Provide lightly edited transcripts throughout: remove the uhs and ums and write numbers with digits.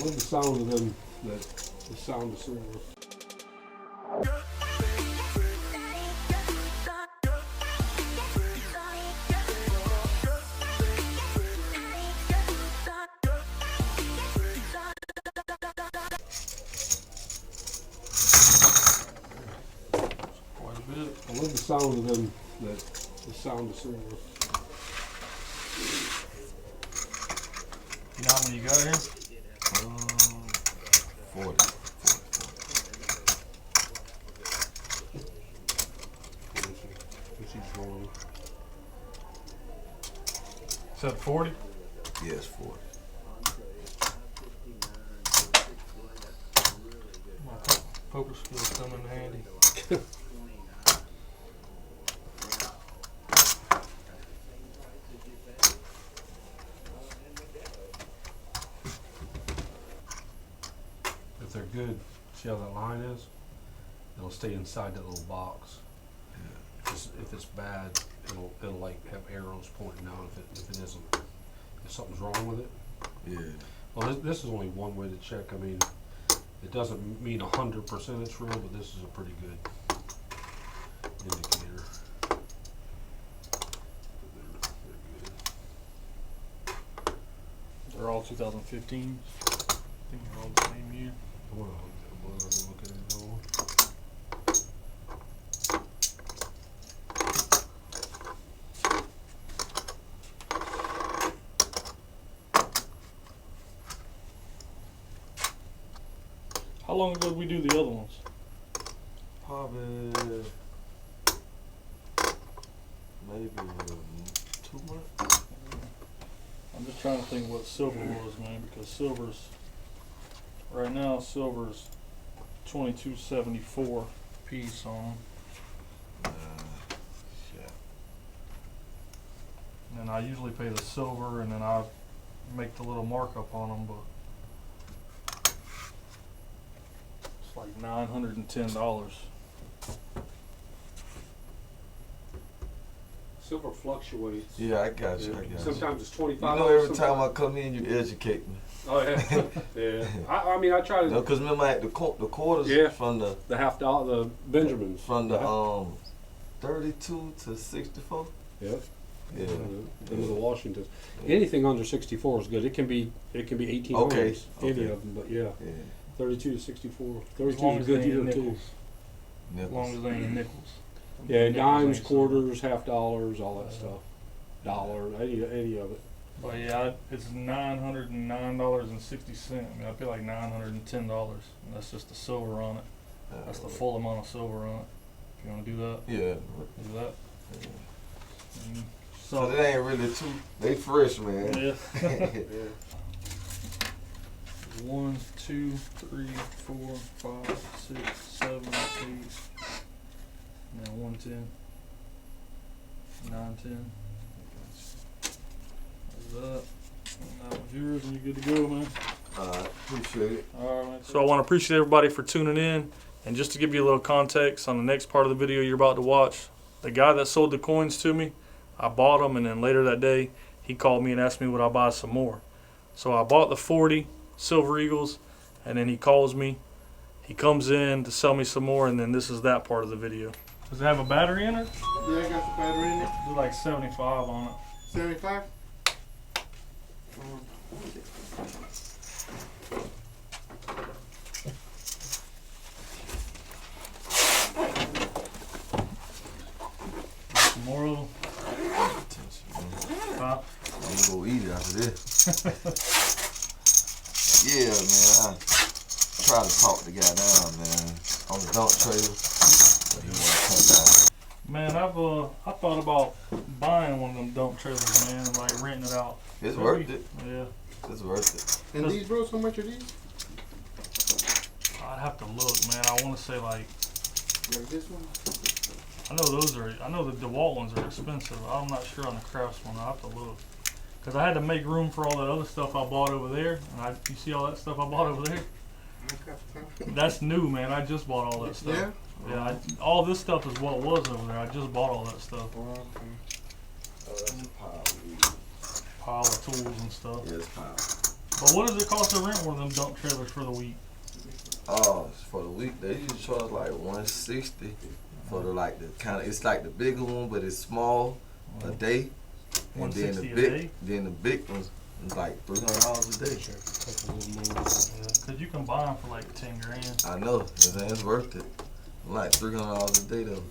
love the sound of them, the sound of silver. Quite a bit. I love the sound of them, the sound of silver. You know how many you got here? 40. Is that 40? Yes, 40. My poker skills come in handy. If they're good, see how that line is? It'll stay inside that little box. Yeah. If it's bad, it'll like have arrows pointing out if it isn't. If something's wrong with it. Yeah. Well, this is only one way to check. I mean, it doesn't mean 100% it's real, but this is a pretty good indicator. They're all 2015. I think they're all the same year. Well, look at it all. How long ago did we do the other ones? Probably maybe 2 months. I'm just trying to think what silver was, man, because silver's right now silver's $22.74 a piece on, Shit. and I usually pay the silver, and then I make the little markup on them, but it's like $910. Silver fluctuates. Yeah, I got you. Yeah. I got you. Sometimes it's 25. You know, every time I come in, you educate me. Oh yeah, yeah. I mean, I try to. No, cause remember I had the quarters Yeah. from the $50, the Benjamins. from the 32 to 64. Yeah. Yeah. Into the Washingtons. Anything under 64 is good. It can be 18 Okay, homes, any okay. of them, but yeah. Yeah. 32 to 64. As 32 long is a as good they ain't year too. nickels. As long as they ain't nickels. Yeah, Nickels dimes, ain't silver. quarters, $50, all that stuff. Dollar, any of it. But yeah, it's $909.60. I mean, I pay like $910, and that's just the silver on it. That's the full amount of silver on it. If you want to do that, Yeah. do that. And So they ain't really too. They fresh, man. yeah. Yeah. 1, 2, 3, 4, 5, 6, 7, 8. Now 110. 910. That's that. And that one's yours, and you're good to go, man. Appreciate it. All right, man. So I want to appreciate everybody for tuning in. And just to give you a little context on the next part of the video you're about to watch, the guy that sold the coins to me, I bought them, and then later that day, he called me and asked me would I buy some more. So I bought the 40 Silver Eagles, and then he calls me. He comes in to sell me some more, and then this is that part of the video. Does it have a battery in it? Yeah, I got the battery in it. There's like 75 on it. 75? Some more of them. Huh? I'm gonna go eat it after this. Yeah, man. I try to talk the guy down, man, on the dump trailer, but he won't come down. Man, I thought about buying one of them dump trailers, man, and like renting it out. It's Maybe. worth it. Yeah. It's worth it. And these, bros, how much are these? I'd have to look, man. I want to say like, Like this one? I know the DeWalt ones are expensive. I'm not sure on the Craftsman. I'll have to look. Because I had to make room for all that other stuff I bought over there. And you see all that stuff I bought over there? That's new, man. I just bought all that stuff. Yeah? Yeah, all this stuff is what was over there. I just bought all that stuff. Oh, okay. Oh, that's a pile. Pile of tools and stuff. Yeah, it's pile. But what does it cost to rent one of them dump trailers for the week? For the week they usually charge like $160 for the like the kind of, it's like the bigger one, but it's small a day. And then the $160 a big, day? then the big ones is like $300 a day. Check a couple of them. Cause you can buy them for like 10 grand. I know, it's worth it. Like $300 a day though.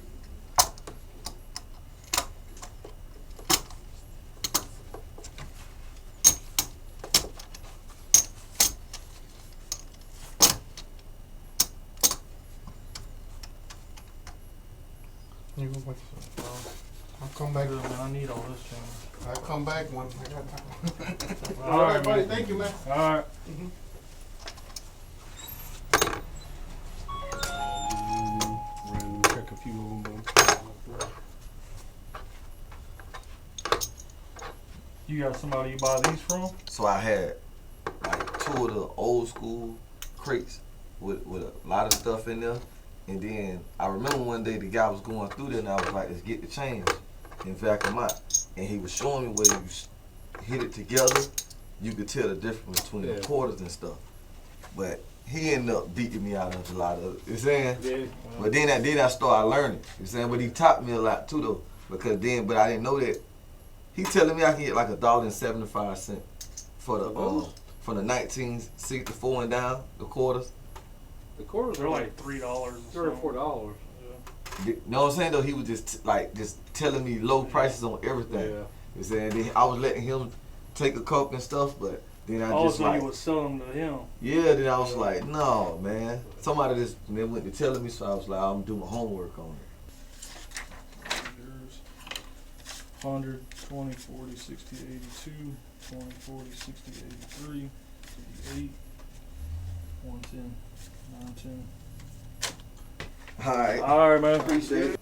You go back. I'll come back. Good, man, I need all this change. I'll come back when I got time. All right, buddy. man. Thank you, man. All right. Random check a few of them. You got somebody you buy these from? So I had like 2 of the old school crates with a lot of stuff in there. And then I remember one day the guy was going through there and I was like, let's get the change and vacuum out. And he was showing me where you hit it together, you could tell the difference between the quarters and stuff. But he ended up beating me out of a lot of it. You know what I'm saying? Yeah. But then I started learning. You know what I'm saying? But he taught me a lot too though. Because then, but I didn't know that. He telling me I can get like $1.75 for the from the 1964 and down, the quarters. The quarters They're are like $3 or $3 or $4. You know what I'm saying though? He was just just telling me low prices on everything. Yeah. You know what I'm saying? Then I was letting him take a cup and stuff, but then I just so like, you was selling them to him. yeah, then I was like, no, man. Somebody just they went to telling me, so I was like, I'm doing my homework on it. Yours. 100, 20, 40, 60, 82, 20, 40, 60, 83, 88, 110, 910. All right. All right, man. Appreciate it.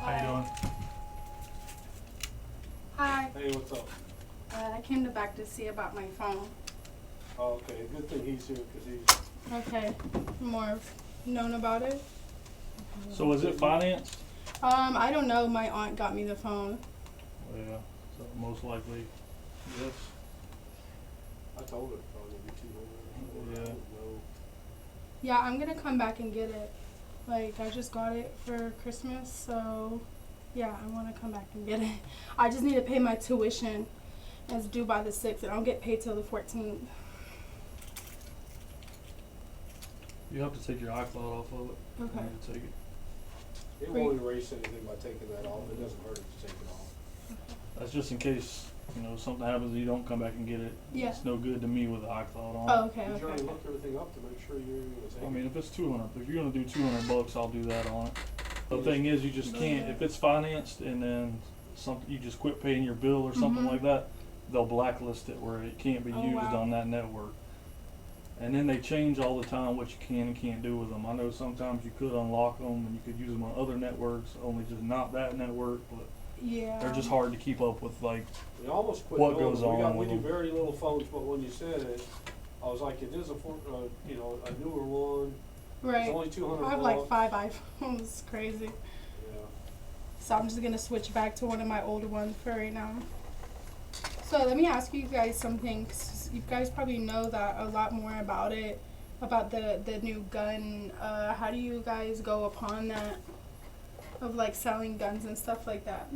How you doing? Hi, Hey, what's up? I came back to see about my phone. Oh, okay, good thing he's here because he's. Okay, more known about it. So is it financed? I don't know. My aunt got me the phone. Yeah. So most likely, yes. I told her probably be 200. Yeah. No. Yeah, I'm gonna come back and get it. Like, I just got it for Christmas, so yeah, I want to come back and get it. I just need to pay my tuition. It's due by the 6th, and I'll get paid till the 14th. You have to take your iCloud off of it. Okay. You need to take it. It won't erase anything by taking that off. It doesn't hurt if you take it off. That's just in case, something happens and you don't come back and get it. Yeah. It's no good to me with the iCloud on. Oh, okay, You try okay. to look everything up to make sure you're going to take I mean, if it's 200, if you're gonna do $200, I'll do that on it. The thing is, you just can't. If it's financed and then you just quit paying your bill or something Mhm. like that, they'll blacklist it where it can't be Oh, used wow. on that network. And then they change all the time what you can and can't do with them. I know sometimes you could unlock them and you could use them on other networks, only just not that network. But Yeah. they're just hard to keep up with. Like, We almost quit What doing goes it. on We with do them? very little phones, but when you said it, I was like, it is a newer one. Right. It's only 200 I have bucks. like 5 iPhones. Crazy. Yeah. So I'm just gonna switch back to one of my older ones for right now. So let me ask you guys something, 'cause you guys probably know that a lot more about it, about the new gun. How do you guys go upon that, of like selling guns and stuff like that?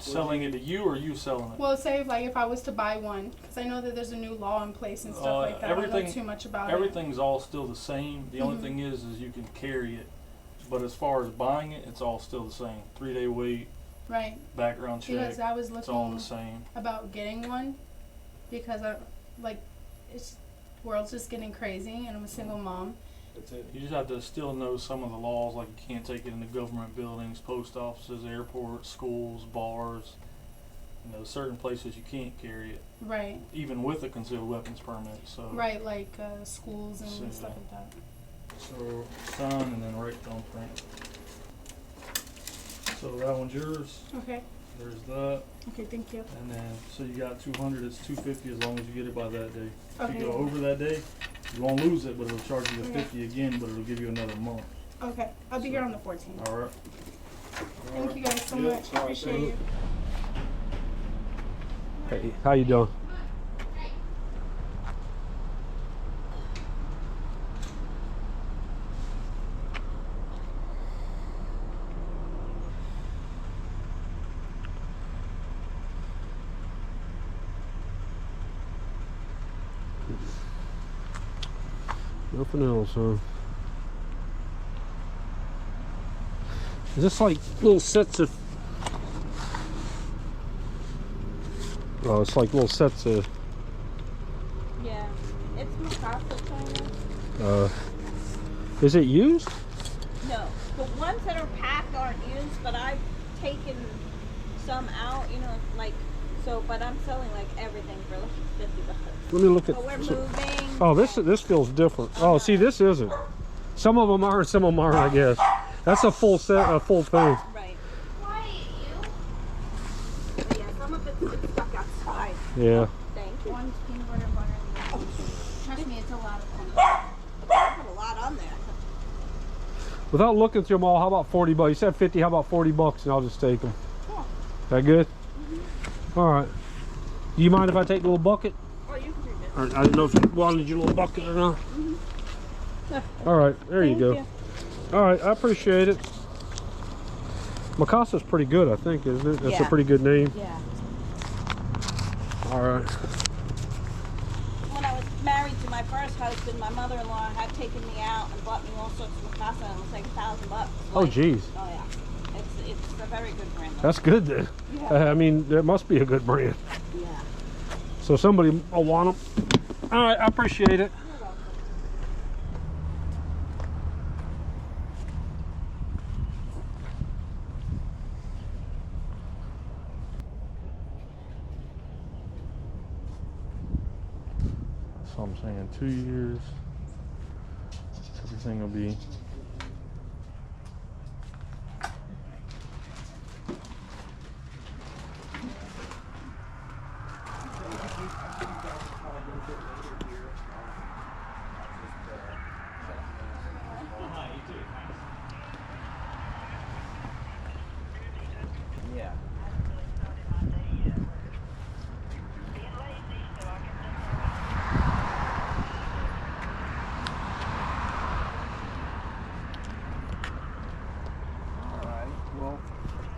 selling it to you or you selling it? Well, say like if I was to buy one, because I know that there's a new law in place and stuff like that. I don't know too much about it. Everything's all still the same. The only Mhm. thing is you can carry it. But as far as buying it, it's all still the same. 3-day wait, Right. background check. Because I was It's all looking the same. about getting one, because it's world's just getting crazy, and I'm a single mom. That's it. You just have to still know some of the laws, like you can't take it into government buildings, post offices, airports, schools, bars. Certain places you can't carry it, Right. even with a concealed weapons permit. So Right, like schools and So, stuff like that. So sign and then write thumbprint. So that one's yours. Okay. There's that. Okay, thank you. And then, so you got 200, it's 250 as long as you get it by that day. If Okay. you go over that day, you won't lose it, but it'll charge you the Okay. 50 again, but it'll give you another month. Okay, I'll be here on the 14th. All right. Thank you guys so Yeah, much. all right, Appreciate thank you. Hey, how you doing? Nothing else, huh? Is this like little sets of... Oh, it's like little sets of... Yeah, it's Mikasa China. Is it used? No, the ones that are packed aren't used, but I've taken some out, you know, like, so, but I'm selling like everything for like $50. Let me look at... But we're moving. Oh, this feels different. Oh, see, this isn't. Some of them are and some of them aren't, I guess. That's a full set, a full thing. Right. But yeah, some of it's stuck outside. Yeah. Thank you. One's peanut butter and butter. Trust me, it's a lot of fun. I put a lot on there. Without looking through them all, how about 40 bucks? You said 50, how about 40 bucks and I'll just take them. Cool. Is that good? All right. Do you mind if I take a little bucket? Oh, you can do this. Or, I didn't know if you wanted your little bucket or not. All right, there you go. All right, I appreciate it. Mikasa's pretty good, I think, isn't it? That's a Yeah. pretty good name. Yeah. All right. When I was married to my first husband, my mother-in-law had taken me out and bought me all sorts of Mikasa, and it was like $1,000. Oh, Like, geez. oh yeah. It's a very good brand. That's good then. Yeah. I mean, that must be a good brand. Yeah. So somebody will want them. All right, I appreciate it. You're welcome. So I'm saying 2 years. Everything will be. Yeah. Alright, well,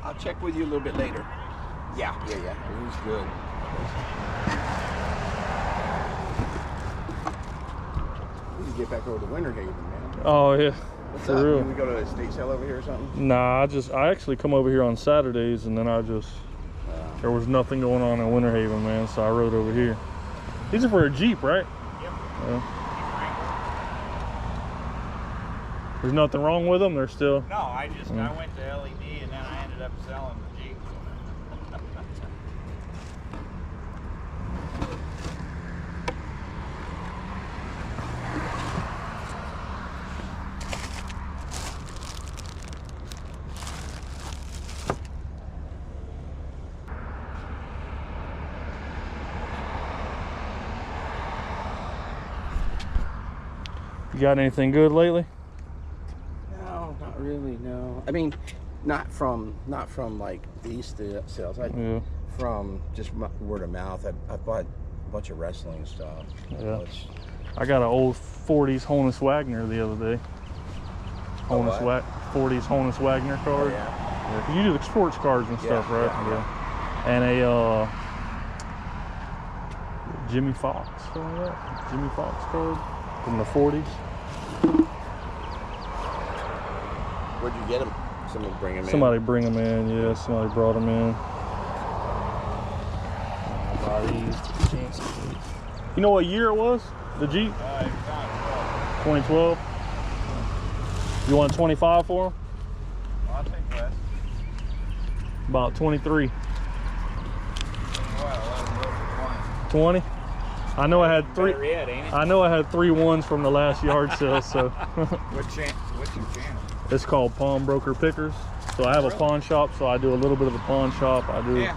I'll check with you a little bit later. Yeah. It was good. We need to get back over to Winter Haven, man. Oh yeah, What's for up? real. Can we go to a state sale over here or something? Nah, I actually come over here on Saturdays, and then there was nothing going on in Winter Haven, man, so I rode over here. These are for a Jeep, right? Yep. Yeah. There's nothing wrong with them. They're still. No, I went to LED and then I ended up selling the Jeep. You got anything good lately? No, not really, no. I mean, not from like these sales. Yeah. From just word of mouth. I bought a bunch of wrestling stuff. Yeah. I got an old 40s Honus Wagner the other day. Oh, what? 40s Honus Wagner card. Oh, yeah. Yeah, you do the sports cards and stuff, right? Yeah. And a Jimmy Fox, something like that. Jimmy Fox card from the 40s. Where'd you get them? Somebody bring them in? Somebody bring them in, yeah. Somebody brought them in. Buy these. You know what year it was? The Jeep? 2012. You want 25 for them? Well, I'll take less. About 23. Well, 20. I know I had three. better yet, ain't it? I know I had 3 ones from the last yard sale. So What's your channel? it's called Pawnbroker Pickers. So I have a pawn shop. So I do a little bit of the pawn shop. I do a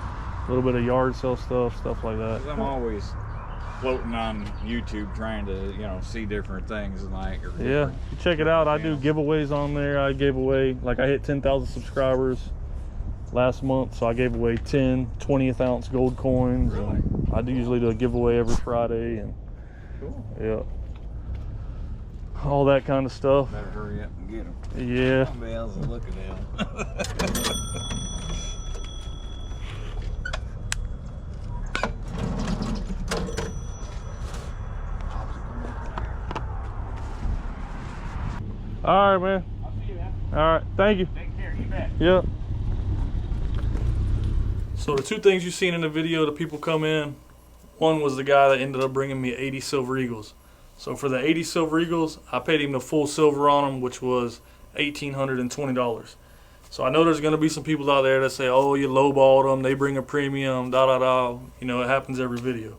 little bit of yard sale stuff like that. 'Cause I'm always floating on YouTube trying to, see different things and like. Or Yeah, different- you check it out. I do channels. giveaways on there. I gave away, like I hit 10,000 subscribers last month, so I gave away 10 20th ounce gold coins. Really? And I do usually do a giveaway every Friday, and Cool. yeah, all that kind of stuff. Better hurry up and get them. Yeah. Somebody else is looking at them. All right, man. I'll see you, man. All right, thank you. Take care. You bet. Yep. So the two things you seen in the video, the people come in, one was the guy that ended up bringing me 80 Silver Eagles. So for the 80 Silver Eagles, I paid him the full silver on them, which was $1,820. So I know there's going to be some people out there that say, oh, you lowballed them, they bring a premium, da-da-da. You know, it happens every video.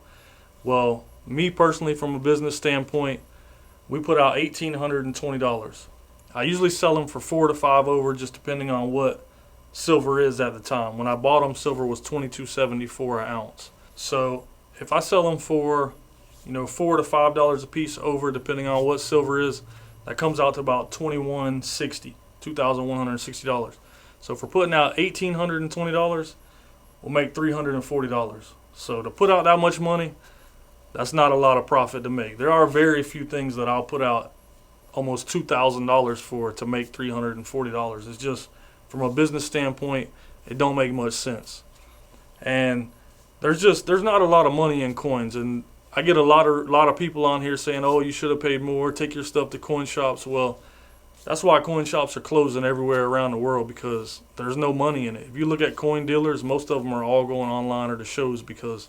Well, me personally, from a business standpoint, we put out $1,820. I usually sell them for 4 to 5 over, just depending on what silver is at the time. When I bought them, silver was $22.74 an ounce. So if I sell them for, you know, $4 to $5 a piece over, depending on what silver is, that comes out to about $2,160. So if we're putting out $1,820, we'll make $340. So to put out that much money, that's not a lot of profit to make. There are very few things that I'll put out almost $2,000 for to make $340. It's just, from a business standpoint, it don't make much sense. And there's not a lot of money in coins, and I get a lot of people on here saying, oh, you should have paid more, take your stuff to coin shops. Well, that's why coin shops are closing everywhere around the world, because there's no money in it. If you look at coin dealers, most of them are all going online or to shows, because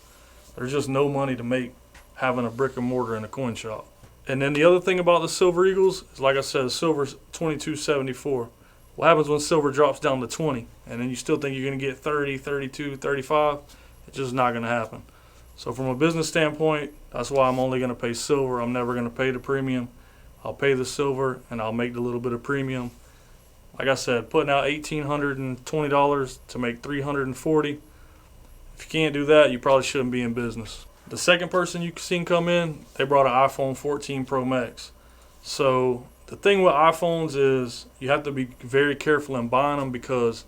there's just no money to make having a brick and mortar in a coin shop. And then the other thing about the Silver Eagles is, like I said, silver's $22.74. What happens when silver drops down to 20 and then you still think you're going to get 30, 32, 35? It's just not going to happen. So from a business standpoint, that's why I'm only going to pay silver. I'm never going to pay the premium. I'll pay the silver and I'll make the little bit of premium. Like I said, putting out $1,820 to make $340. If you can't do that, you probably shouldn't be in business. The second person you seen come in, they brought an iPhone 14 Pro Max. So the thing with iPhones is you have to be very careful in buying them, because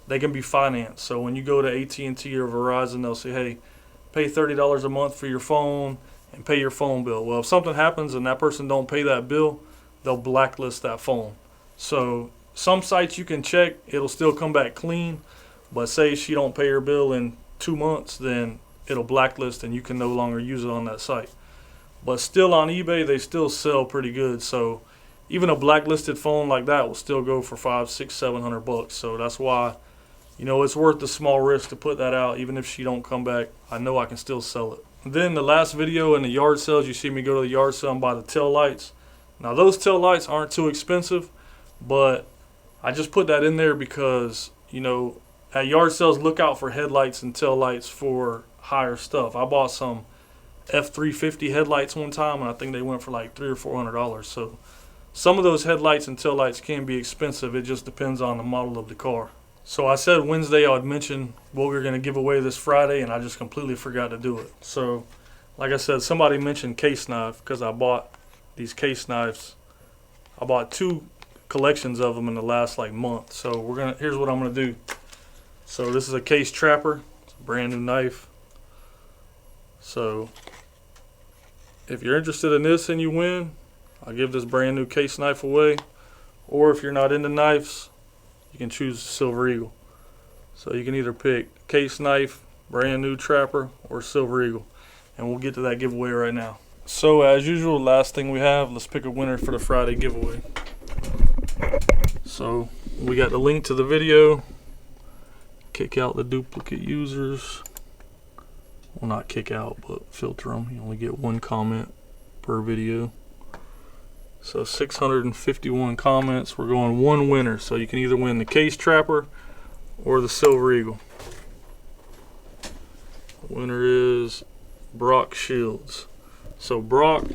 they can be financed. So when you go to AT&T or Verizon, they'll say, hey, pay $30 a month for your phone and pay your phone bill. Well, if something happens and that person don't pay that bill, they'll blacklist that phone. So some sites you can check, it'll still come back clean, but say she don't pay her bill in 2 months, then it'll blacklist and you can no longer use it on that site. But still on eBay, they still sell pretty good. So even a blacklisted phone like that will still go for $500, $600, $700. So that's why, you know, it's worth the small risk to put that out. Even if she don't come back, I know I can still sell it. And then the last video in the yard sales, you see me go to the yard sale and buy the tail lights. Now those tail lights aren't too expensive, but I just put that in there because, you know, at yard sales, look out for headlights and tail lights for higher stuff. I bought some F350 headlights one time, and I think they went for like $300 or $400. So some of those headlights and tail lights can be expensive. It just depends on the model of the car. So I said Wednesday I'd mention what we were going to give away this Friday, and I just completely forgot to do it. So like I said, somebody mentioned case knife, because I bought these case knives. I bought 2 collections of them in the last like month. So here's what I'm going to do. So this is a case trapper. It's a brand new knife. So if you're interested in this and you win, I'll give this brand new case knife away. Or if you're not into knives, you can choose Silver Eagle. So you can either pick case knife, brand new trapper, or Silver Eagle. And we'll get to that giveaway right now. So as usual, last thing we have, let's pick a winner for the Friday giveaway. So we got the link to the video. Kick out the duplicate users. Well, not kick out, but filter them. You only get 1 comment per video. So 651 comments. We're going 1 winner. So you can either win the case trapper or the Silver Eagle. The winner is Brock Shields. So Brock,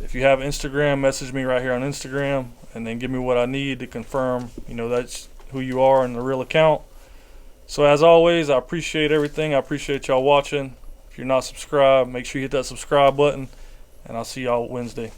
if you have Instagram, message me right here on Instagram, and then give me what I need to confirm, you know, that's who you are and the real account. So as always, I appreciate everything. I appreciate y'all watching. If you're not subscribed, make sure you hit that subscribe button, and I'll see y'all Wednesday.